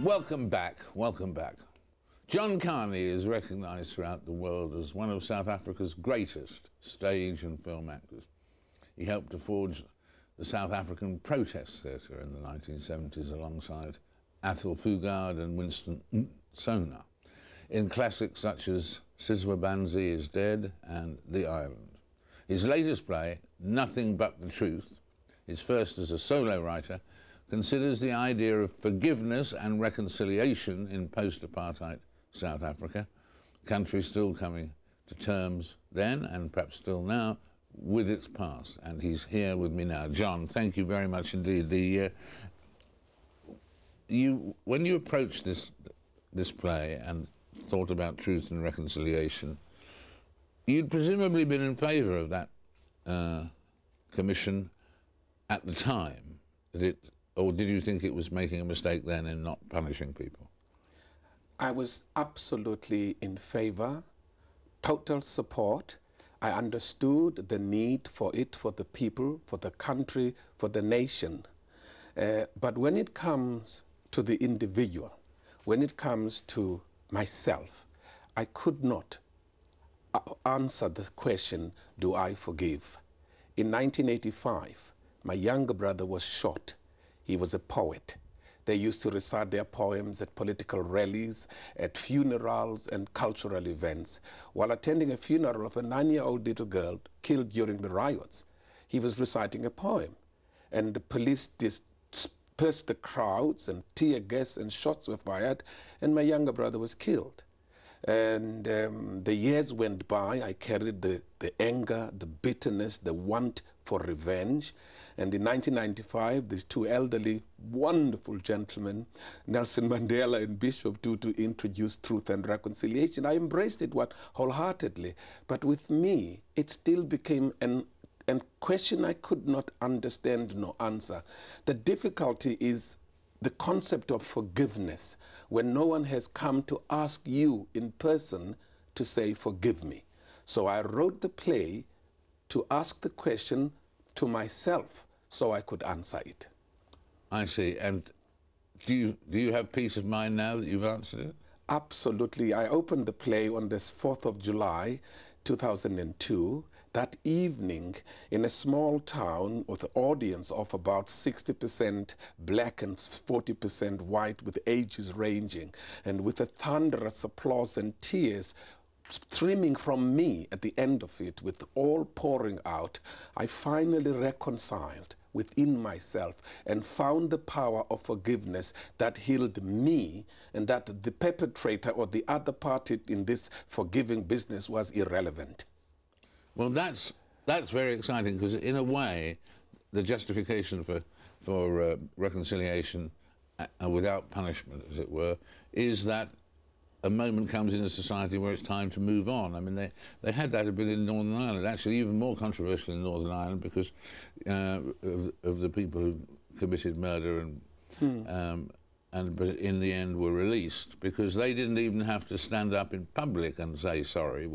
Welcome back, welcome back. John Kani is recognised throughout the world as one of South Africa's greatest stage and film actors. He helped to forge the South African protest theatre in the 1970s alongside Athol Fugard and Winston Sona in classics such as Sizwe Banzi is Dead and The Island. His latest play, Nothing But the Truth, his first as a solo writer, considers the idea of forgiveness and reconciliation in post-apartheid South Africa, country still coming to terms then and perhaps still now with its past. And he's here with me now. John, thank you very much indeed. When you approached this play and thought about truth and reconciliation, you'd presumably been in favour of that commission at the time, or did you think it was making a mistake then in not punishing people? I was absolutely in favour, total support. I understood the need for it, for the people, for the country, for the nation. But when it comes to the individual, when it comes to myself, I could not answer the question, do I forgive? In 1985, my younger brother was shot. He was a poet. They used to recite their poems at political rallies, at funerals and cultural events. While attending a funeral of a 9-year-old little girl killed during the riots, he was reciting a poem. And the police dispersed the crowds and tear gas and shots were fired, and my younger brother was killed. And the years went by. I carried the anger, the bitterness, the want for revenge. And in 1995, these two elderly, wonderful gentlemen, Nelson Mandela and Bishop Tutu, introduced Truth and Reconciliation. I embraced it wholeheartedly. But with me, it still became a question I could not understand nor answer. The difficulty is the concept of forgiveness, when no one has come to ask you in person to say, forgive me. So I wrote the play to ask the question to myself so I could answer it. I see. And do you have peace of mind now that you've answered it? Absolutely. I opened the play on this 4th of July, 2002. That evening, in a small town with an audience of about 60% black and 40% white, with ages ranging, and with a thunderous applause and tears streaming from me at the end of it, with all pouring out, I finally reconciled within myself and found the power of forgiveness that healed me, and that the perpetrator or the other party in this forgiving business was irrelevant. Well, that's very exciting, because in a way, the justification for reconciliation without punishment, as it were, is that a moment comes in a society where it's time to move on. I mean, they had that a bit in Northern Ireland, actually even more controversial in Northern Ireland, because of the people who committed murder but in the end were released, because they didn't even have to stand up in public and say sorry,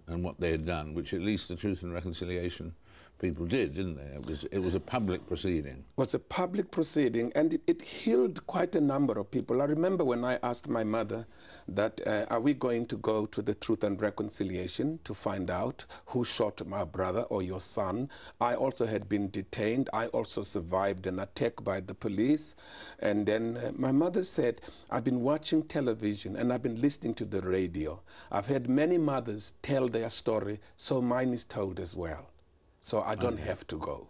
and what they had done, which at least the Truth and Reconciliation people did, didn't they? It was a public proceeding. It was a public proceeding, and it healed quite a number of people. I remember when I asked my mother that, are we going to go to the Truth and Reconciliation to find out who shot my brother or your son? I also had been detained. I also survived an attack by the police. And then my mother said, I've been watching television and I've been listening to the radio. I've heard many mothers tell their story, so mine is told as well. So I don't have to go.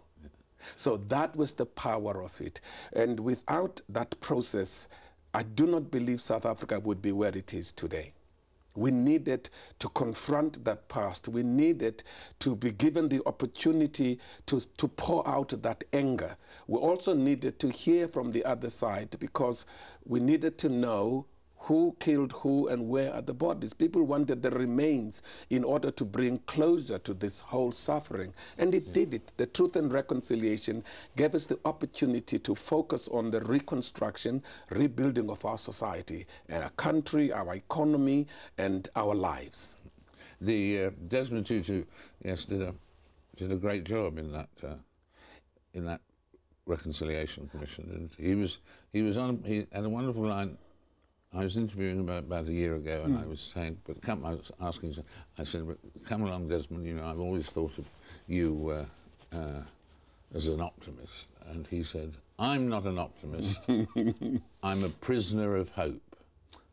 So that was the power of it. And without that process, I do not believe South Africa would be where it is today. We needed to confront that past. We needed to be given the opportunity to pour out that anger. We also needed to hear from the other side, because we needed to know who killed who and where are the bodies. People wanted the remains in order to bring closure to this whole suffering. And it did it. The Truth and Reconciliation gave us the opportunity to focus on the reconstruction, rebuilding of our society, and our country, our economy, and our lives. The Desmond Tutu, yes, did a great job in that Reconciliation Commission. And he had a wonderful line. I was interviewing him about a year ago, and I was saying, I was asking, I said, come along, Desmond, you know, I've always thought of you as an optimist. And he said, I'm not an optimist. I'm a prisoner of hope.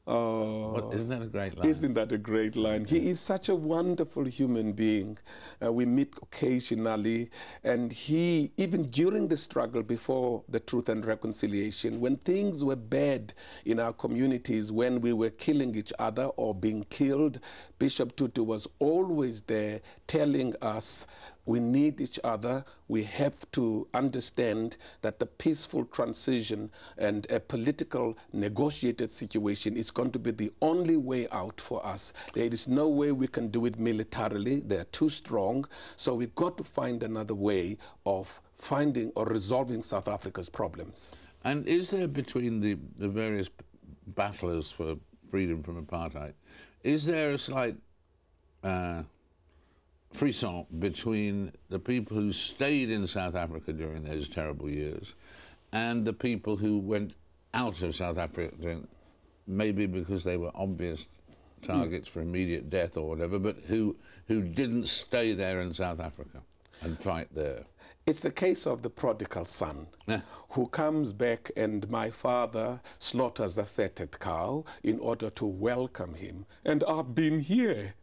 Oh, Isn't that a great line? Isn't that a great line? He is such a wonderful human being. We meet occasionally, and he, even during the struggle before the Truth and Reconciliation, when things were bad in our communities, when we were killing each other or being killed, Bishop Tutu was always there telling us, we need each other. We have to understand that the peaceful transition and a political negotiated situation is going to be the only way out for us. There is no way we can do it militarily. They're too strong. So we've got to find another way of finding or resolving South Africa's problems. And is there, between the various battlers for freedom from apartheid, is there a slight frisson between the people who stayed in South Africa during those terrible years and the people who went out of South Africa, maybe because they were obvious targets for immediate death or whatever, but who didn't stay there in South Africa and fight there? It's the case of the prodigal son who comes back, and my father slaughters a fatted cow in order to welcome him. And I've been here.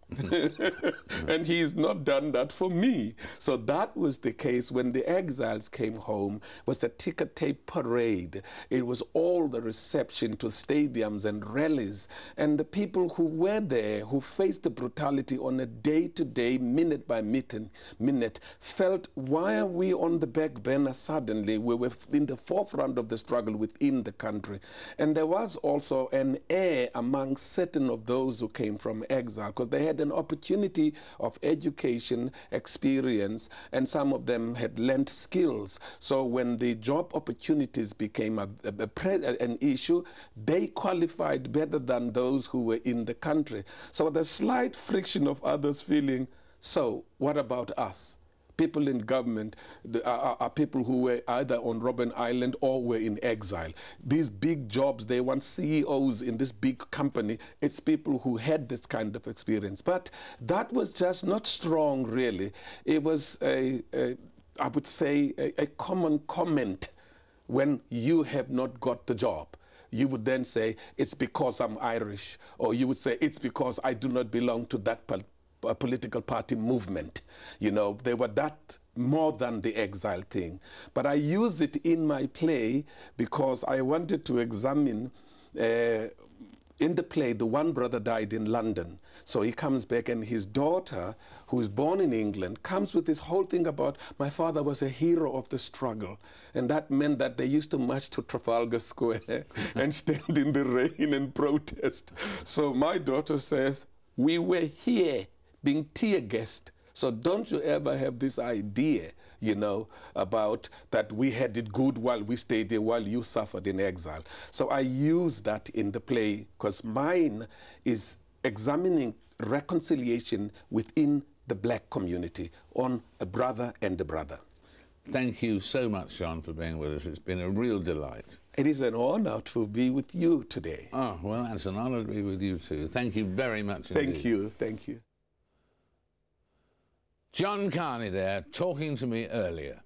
And he's not done that for me. So that was the case when the exiles came home. It was a ticker tape parade. It was all the reception to stadiums and rallies. And the people who were there, who faced the brutality on a day-to-day, minute by minute, felt, why are we on the back burner suddenly? We were in the forefront of the struggle within the country. And there was also an air among certain of those who came from exile, because they had an opportunity of education, experience, and some of them had learned skills. So when the job opportunities became an issue, they qualified better than those who were in the country. So the slight friction of others feeling, so what about us? People in government are people who were either on Robben Island or were in exile. These big jobs, they want CEOs in this big company. It's people who had this kind of experience. But that was just not strong, really. It was, I would say, a common comment when you have not got the job. You would then say, it's because I'm Irish. Or you would say, it's because I do not belong to that political party movement. You know, they were that more than the exile thing. But I used it in my play because I wanted to examine, in the play, the one brother died in London. So he comes back, and his daughter, who is born in England, comes with this whole thing about, my father was a hero of the struggle. And that meant that they used to march to Trafalgar Square and stand in the rain and protest. So my daughter says, we were here being tear-gassed. So don't you ever have this idea, you know, about that we had it good while we stayed there, while you suffered in exile. So I use that in the play because mine is examining reconciliation within the black community on a brother and a brother. Thank you so much, John, for being with us. It's been a real delight. It is an honor to be with you today. Oh, well, it's an honor to be with you too. Thank you very much indeed. Thank you. Thank you. John Kani there, talking to me earlier.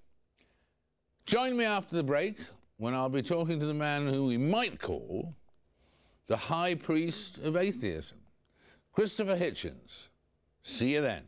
Join me after the break when I'll be talking to the man who we might call the High Priest of Atheism, Christopher Hitchens. See you then.